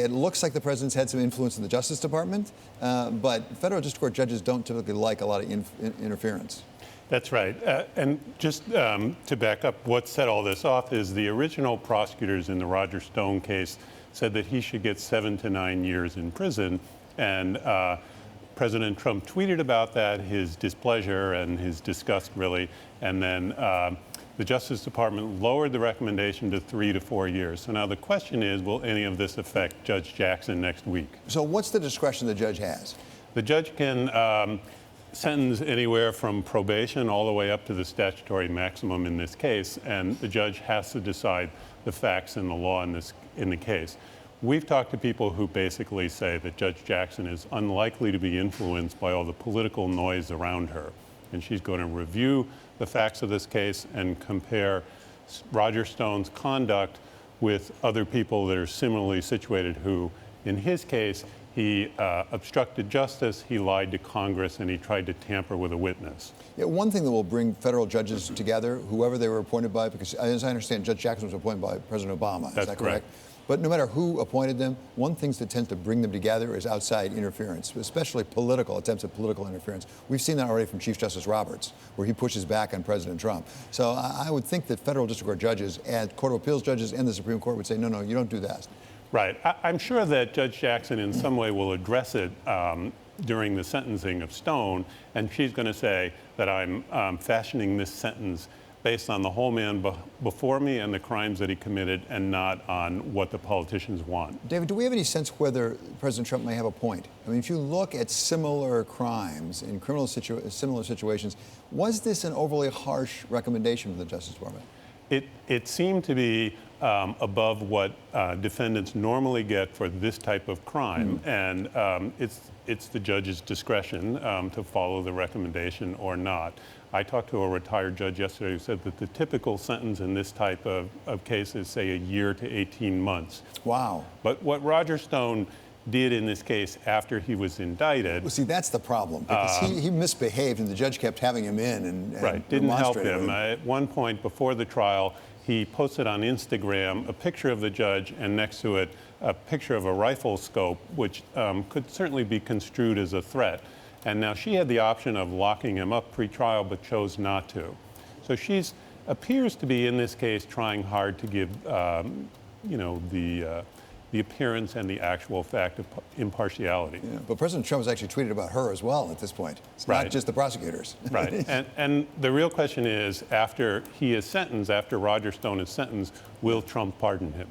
It looks like the president's had some influence in the Justice Department, but federal district court judges don't typically like a lot of interference. That's right. And just to back up, what set all this off is the original prosecutors in the Roger Stone case said that he should get 7 to 9 years in prison. And President Trump tweeted about that, his displeasure and his disgust, really. And then the Justice Department lowered the recommendation to 3 to 4 years. So now the question is, will any of this affect Judge Jackson next week? So what's the discretion the judge has? The judge can sentence anywhere from probation all the way up to the statutory maximum in this case, and the judge has to decide the facts and the law in the case. We've talked to people who basically say that Judge Jackson is unlikely to be influenced by all the political noise around her, and she's going to review the facts of this case and compare Roger Stone's conduct with other people that are similarly situated who, in his case, he obstructed justice, he lied to Congress, and he tried to tamper with a witness. Yeah, one thing that will bring federal judges together, whoever they were appointed by, because as I understand, Judge Jackson was appointed by President Obama. That's is that correct? But no matter who appointed them, one thing that tends to bring them together is outside interference, especially political attempts at political interference. We've seen that already from Chief Justice Roberts, where he pushes back on President Trump. So I would think that federal district court judges and Court of Appeals judges and the Supreme Court would say, no, you don't do that. Right. I'm sure that Judge Jackson in some way will address it during the sentencing of Stone, and she's going to say that I'm fashioning this sentence based on the whole man before me and the crimes that he committed, and not on what the politicians want. David, do we have any sense whether President Trump may have a point? I mean, if you look at similar crimes in similar situations, was this an overly harsh recommendation from the Justice Department? It seemed to be above what defendants normally get for this type of crime, and it's the judge's discretion to follow the recommendation or not. I talked to a retired judge yesterday who said that the typical sentence in this type of case is, say, a year to 18 months. Wow. But what Roger Stone did in this case after he was indicted... Well, see, that's the problem, because he misbehaved and the judge kept having him in and right, didn't help him. At one point before the trial, he posted on Instagram a picture of the judge and next to it a picture of a rifle scope, which could certainly be construed as a threat. And now she had the option of locking him up pre-trial, but chose not to. So she appears to be, in this case, trying hard to give, the appearance and the actual fact of impartiality. Yeah, but President Trump has actually tweeted about her as well at this point. It's not just the prosecutors. Right. And the real question is, after he is sentenced, after Roger Stone is sentenced, will Trump pardon him?